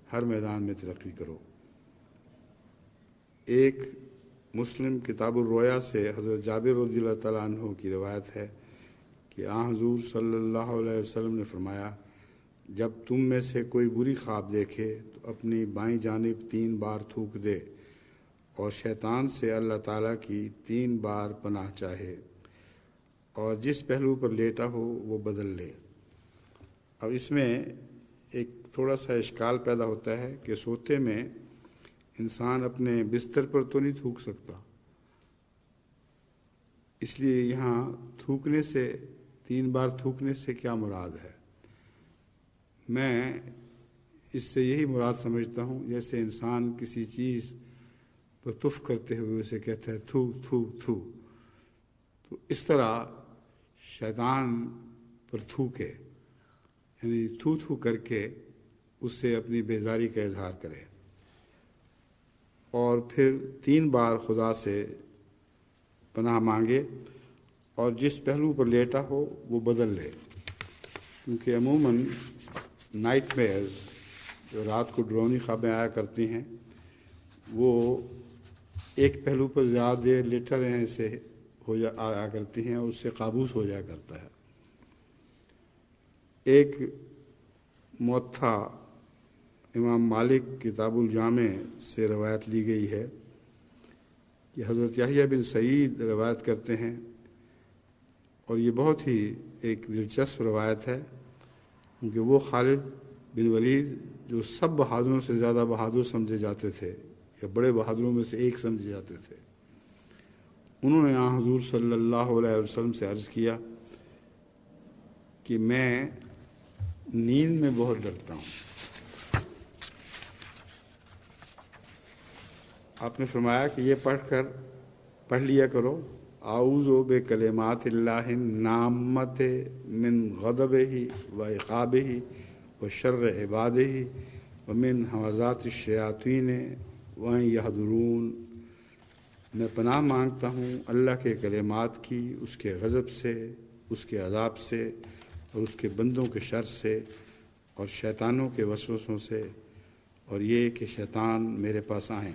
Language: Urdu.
ہر میدان میں ترقی کرو۔ ایک مسلم کتاب الرویا سے حضرت جابر رضی اللہ تعالیٰ عنہ کی روایت ہے کہ حضور صلی اللہ علیہ وسلم نے فرمایا، جب تم میں سے کوئی بری خواب دیکھے تو اپنی بائیں جانب 3 بار تھوک دے اور شیطان سے اللہ تعالیٰ کی 3 بار پناہ چاہے، اور جس پہلو پر لیٹا ہو وہ بدل لے۔ اب اس میں ایک تھوڑا سا اشکال پیدا ہوتا ہے کہ سوتے میں انسان اپنے بستر پر تو نہیں تھوک سکتا، اس لیے یہاں تھوکنے سے 3 بار تھوکنے سے کیا مراد ہے؟ میں اس سے یہی مراد سمجھتا ہوں جیسے انسان کسی چیز پر تف کرتے ہوئے اسے کہتا ہے تھو تھو تھو، تو اس طرح شیطان پر تھوکے، یعنی تھو تھو کر کے اس سے اپنی بیزاری کا اظہار کرے، اور پھر 3 بار خدا سے پناہ مانگے اور جس پہلو پر لیٹا ہو وہ بدل لے، کیونکہ عموماً نائٹ میئرز جو رات کو ڈرونی خوابیں آیا کرتی ہیں وہ ایک پہلو پر زیادہ دیر لیٹا رہنے سے آیا کرتی ہیں اور اس سے قابوس ہو جایا کرتا ہے۔ ایک موطا امام مالک کتاب الجامع سے روایت لی گئی ہے کہ حضرت یحییٰ بن سعید روایت کرتے ہیں، اور یہ بہت ہی ایک دلچسپ روایت ہے کیونکہ وہ خالد بن ولید جو سب بہادروں سے زیادہ بہادر سمجھے جاتے تھے یا بڑے بہادروں میں سے ایک سمجھے جاتے تھے، انہوں نے حضور صلی اللہ علیہ وسلم سے عرض کیا کہ میں نیند میں بہت ڈرتا ہوں۔ آپ نے فرمایا کہ یہ پڑھ لیا کرو، اعوذ بکلمات اللہ النامۃ من غضبہ و عقابہ و شر عبادہ و من همزات الشیاطین وان یحضرون۔ میں پناہ مانگتا ہوں اللہ کے کلمات کی، اس کے غضب سے، اس کے عذاب سے، اور اس کے بندوں کے شر سے، اور شیطانوں کے وسوسوں سے، اور یہ کہ شیطان میرے پاس آئیں۔